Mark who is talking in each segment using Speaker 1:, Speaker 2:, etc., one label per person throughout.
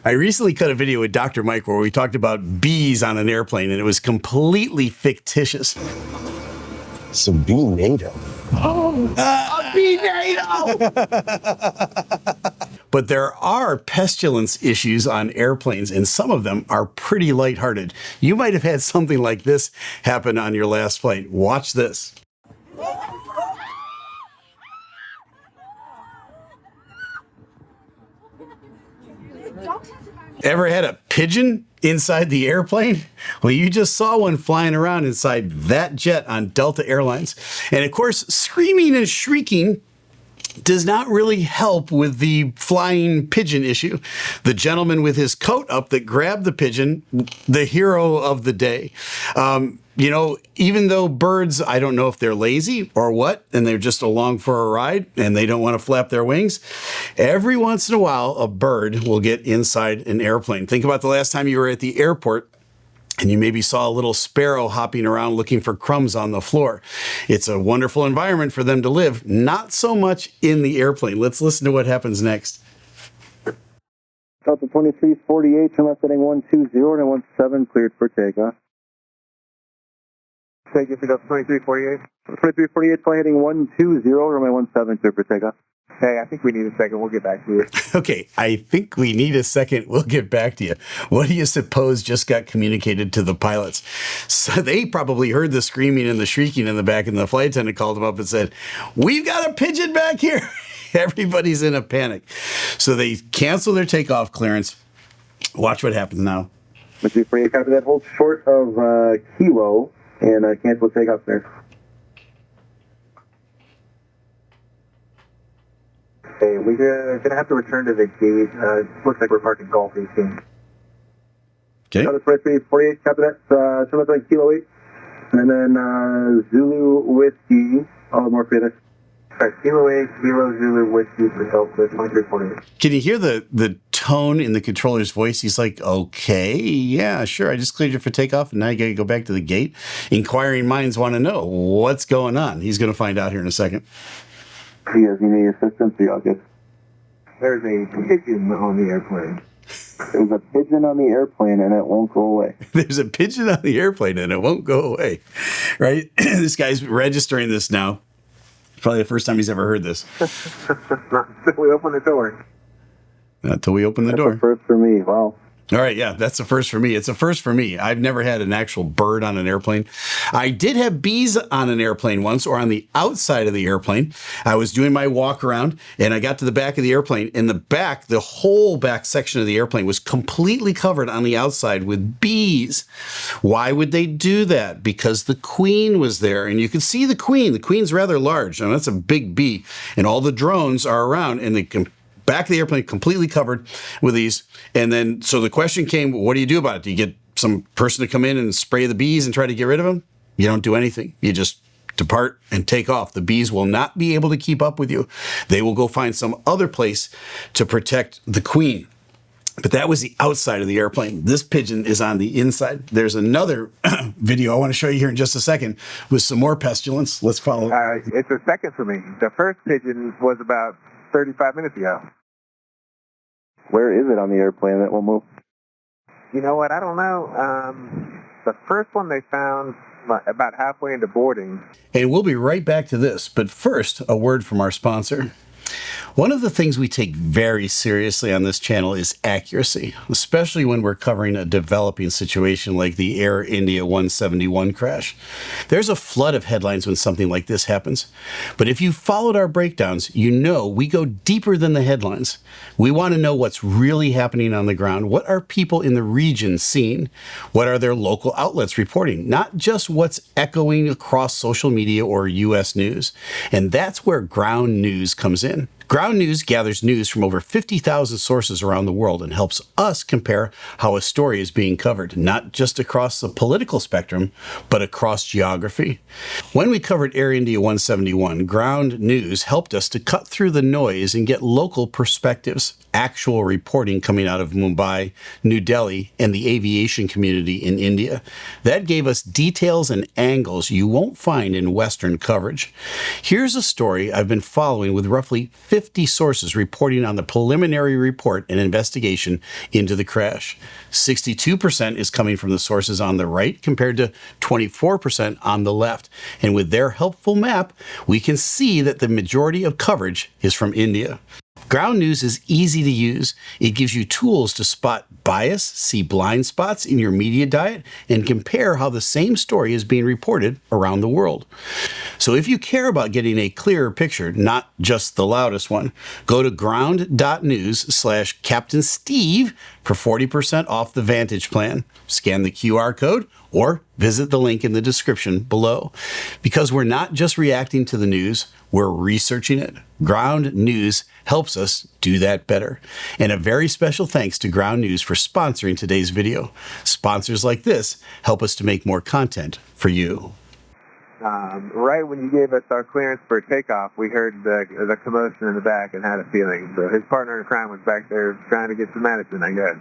Speaker 1: I recently cut a video with Dr. Mike where we talked about bees on an airplane, and it was completely fictitious.
Speaker 2: It's a bee NATO.
Speaker 1: A bee NATO! But there are pestilence issues on airplanes, and some of them are pretty lighthearted. You might have had something like this happen on your last flight. Watch this. Ever had a pigeon inside the airplane? Well, you just saw one flying around inside that jet on Delta Airlines. And of course, screaming and shrieking does not really help with the flying pigeon issue. The gentleman with his coat up that grabbed the pigeon, the hero of the day. You know, even though birds, I don't know if they're lazy or what, and they're just along for a ride and they don't want to flap their wings, every once in a while, a bird will get inside an airplane. Think about the last time you were at the airport and you maybe saw a little sparrow hopping around looking for crumbs on the floor. It's a wonderful environment for them to live, not so much in the airplane. Let's listen to what happens next.
Speaker 3: Delta 2348, turn left heading 120 and 17, cleared for takeoff. Take it to Delta 2348. 2348, fly heading 120, runway 17, cleared for takeoff. Hey, I think we need a second. We'll get back to you.
Speaker 1: Okay, I think we need a second. We'll get back to you. What do you suppose just got communicated to the pilots? So they probably heard the screaming and the shrieking in the back, and the flight attendant called them up and said, "We've got a pigeon back here." Everybody's in a panic. So they cancel their takeoff clearance. Watch what happens now.
Speaker 3: Let's see, copy that. Hold short of Kilo and cancel takeoff there. Okay, we're going to have to return to the gate. Looks like we're parking Golf 18.
Speaker 1: Okay.
Speaker 3: 2348, copy that. Turn left on Kilo 8. And then Zulu Whiskey. Oh, more for this. All right, Kilo 8, Kilo Zulu Whiskey for Delta 2348.
Speaker 1: Can you hear the tone in the controller's voice? He's like, okay, yeah, sure. I just cleared you for takeoff, and now you got to go back to the gate. Inquiring minds want to know what's going on. He's going to find out here in a second.
Speaker 3: He has any assistance? Yeah, okay.
Speaker 4: There's a pigeon on the airplane.
Speaker 3: There's a pigeon on the airplane and it won't go away.
Speaker 1: There's a pigeon on the airplane and it won't go away, right? This guy's registering this now. Probably the first time he's ever heard this.
Speaker 4: Not until we open the door.
Speaker 1: Not until we open the door.
Speaker 3: That's the first for me. Wow.
Speaker 1: All right, yeah, that's a first for me. It's a first for me. I've never had an actual bird on an airplane. I did have bees on an airplane once, or on the outside of the airplane. I was doing my walk around, and I got to the back of the airplane. In the back, the whole back section of the airplane was completely covered on the outside with bees. Why would they do that? Because the queen was there, and you could see the queen. The queen's rather large, and that's a big bee. And all the drones are around, and they can back of the airplane completely covered with these. And then, so the question came, what do you do about it? Do you get some person to come in and spray the bees and try to get rid of them? You don't do anything. You just depart and take off. The bees will not be able to keep up with you. They will go find some other place to protect the queen. But that was the outside of the airplane. This pigeon is on the inside. There's another video I want to show you here in just a second with some more pestilence. Let's follow.
Speaker 4: It's a second for me. The first pigeon was about 35 minutes ago.
Speaker 3: Where is it on the airplane that will move?
Speaker 4: You know what? I don't know. The first one they found about halfway into boarding.
Speaker 1: And we'll be right back to this. But first, a word from our sponsor. One of the things we take very seriously on this channel is accuracy, especially when we're covering a developing situation like the Air India 171 crash. There's a flood of headlines when something like this happens. But if you followed our breakdowns, you know we go deeper than the headlines. We want to know what's really happening on the ground. What are people in the region seeing? What are their local outlets reporting? Not just what's echoing across social media or U.S. news. And that's where ground news comes in. Ground News gathers news from over 50,000 sources around the world and helps us compare how a story is being covered, not just across the political spectrum, but across geography. When we covered Air India 171, Ground News helped us to cut through the noise and get local perspectives. actual reporting coming out of Mumbai, New Delhi, and the aviation community in India. That gave us details and angles you won't find in Western coverage. Here's a story I've been following with roughly 50 sources reporting on the preliminary report and investigation into the crash. 62% is coming from the sources on the right compared to 24% on the left. And with their helpful map, we can see that the majority of coverage is from India. Ground news is easy to use. It gives you tools to spot bias, see blind spots in your media diet, and compare how the same story is being reported around the world. So if you care about getting a clearer picture, not just the loudest one, go to ground.news/Captain Steeeve for 40% off the Vantage plan. Scan the QR code or visit the link in the description below. Because we're not just reacting to the news, we're researching it. Ground News helps us do that better. And a very special thanks to Ground News for sponsoring today's video. Sponsors like this help us to make more content for you.
Speaker 4: Right when you gave us our clearance for takeoff, we heard the commotion in the back and had a feeling. So his partner in crime was back there trying to get some medicine, I guess.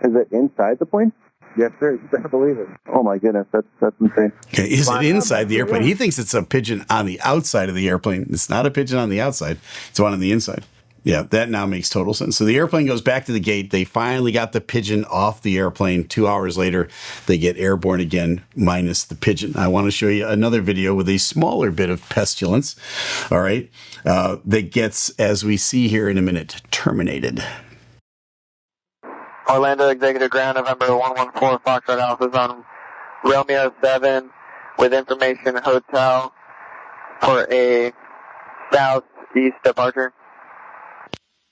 Speaker 3: Is it inside the plane?
Speaker 4: Yes, sir. I believe it.
Speaker 3: Oh my goodness, that's insane.
Speaker 1: Okay, is it inside the airplane? He thinks it's a pigeon on the outside of the airplane. It's not a pigeon on the outside. It's one on the inside. Yeah, that now makes total sense. So the airplane goes back to the gate. They finally got the pigeon off the airplane. 2 hours later, they get airborne again, minus the pigeon. I want to show you another video with a smaller bit of pestilence, all right, that gets, as we see here in a minute, terminated.
Speaker 5: Orlando Executive Ground, November 114, Foxtrot Alpha is on Romeo 7 with information hotel for a southeast departure.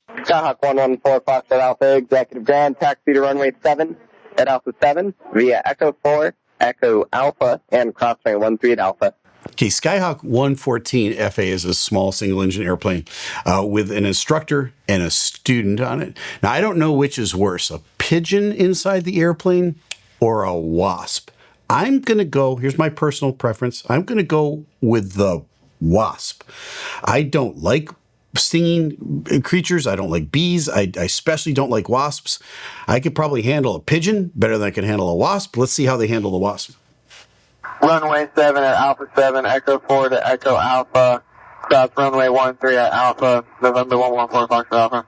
Speaker 6: Skyhawk 114, Foxtrot Alpha, Executive Ground, taxi to runway 7 at Alpha 7 via Echo 4, Echo Alpha, and crossway 13 at Alpha.
Speaker 1: Okay, Skyhawk 114 FA is a small single-engine airplane with an instructor and a student on it. Now, I don't know which is worse, a pigeon inside the airplane or a wasp. I'm going to go, here's my personal preference, I'm going to go with the wasp. I don't like stinging creatures. I don't like bees. I especially don't like wasps. I could probably handle a pigeon better than I can handle a wasp. Let's see how they handle the wasp.
Speaker 5: Runway 7 at Alpha 7, Echo 4 to Echo Alpha, cross runway 13 at Alpha, November 114, Foxtrot Alpha.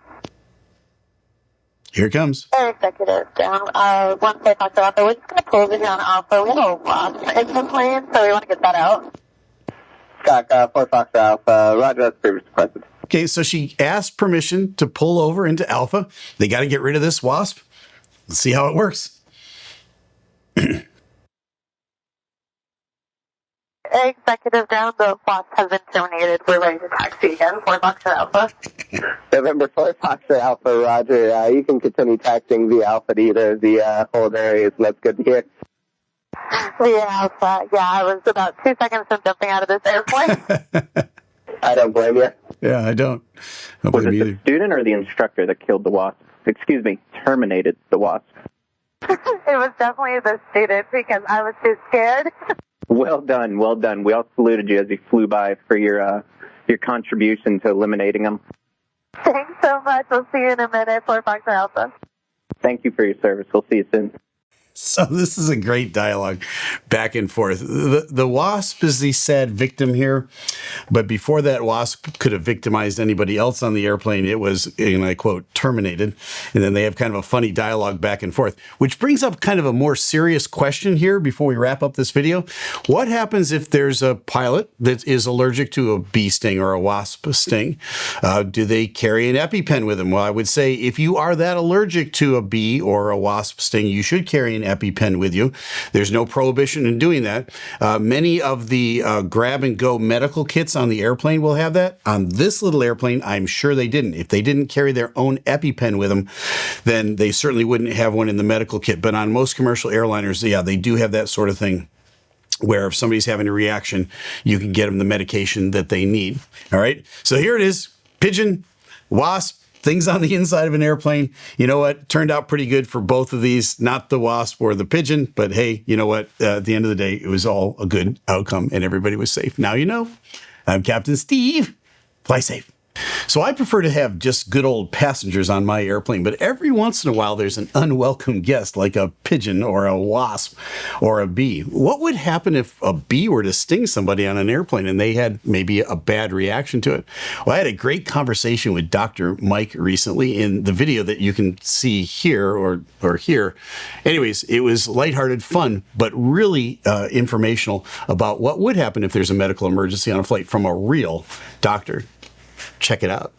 Speaker 1: Here it comes.
Speaker 7: Air Executive down, 1 Foxtrot Alpha. We're just going to pull over here on Alpha. We have a Wasp engine plane, so we want to get that out.
Speaker 6: Scott, 4 Foxtrot Alpha, roger, that's previous requested.
Speaker 1: Okay, so she asked permission to pull over into Alpha. They got to get rid of this wasp. Let's see how it works.
Speaker 7: Executive ground, the Wasp has been terminated. We're ready to taxi again, 4 Foxtrot Alpha.
Speaker 6: November 4 Foxtrot Alpha, roger. You can continue taxiing via Alpha to either of the hold areas. That's good to hear.
Speaker 7: Via Alpha, yeah, I was about 2 seconds from jumping out of this airplane.
Speaker 6: I don't blame you.
Speaker 1: Yeah, I don't. I don't
Speaker 8: Was
Speaker 1: blame
Speaker 8: it
Speaker 1: you either.
Speaker 8: the student or the instructor that killed the wasp? Excuse me, terminated the wasp.
Speaker 7: It was definitely the student because I was too scared.
Speaker 8: Well done, well done. We all saluted you as you flew by for your contribution to eliminating them.
Speaker 7: Thanks so much. We'll see you in a minute, 4 Foxtrot Alpha.
Speaker 8: Thank you for your service. We'll see you soon.
Speaker 1: So this is a great dialogue back and forth. The wasp is the sad victim here, but before that wasp could have victimized anybody else on the airplane, it was, and I quote, terminated. And then they have kind of a funny dialogue back and forth, which brings up kind of a more serious question here before we wrap up this video. What happens if there's a pilot that is allergic to a bee sting or a wasp sting? Do they carry an EpiPen with them? Well, I would say if you are that allergic to a bee or a wasp sting, you should carry an EpiPen with you. There's no prohibition in doing that. Many of the grab-and-go medical kits on the airplane will have that. On this little airplane, I'm sure they didn't. If they didn't carry their own EpiPen with them, then they certainly wouldn't have one in the medical kit. But on most commercial airliners, yeah, they do have that sort of thing, where if somebody's having a reaction, you can get them the medication that they need. All right, so here it is. Pigeon, wasp, things on the inside of an airplane. You know what? Turned out pretty good for both of these, not the wasp or the pigeon, but hey, you know what? At the end of the day, it was all a good outcome and everybody was safe. Now you know. I'm Captain Steeeve. Fly safe. So I prefer to have just good old passengers on my airplane, but every once in a while there's an unwelcome guest like a pigeon or a wasp or a bee. What would happen if a bee were to sting somebody on an airplane and they had maybe a bad reaction to it? Well, I had a great conversation with Dr. Mike recently in the video that you can see here or here. Anyways, it was lighthearted fun, but really informational about what would happen if there's a medical emergency on a flight from a real doctor. Check it out.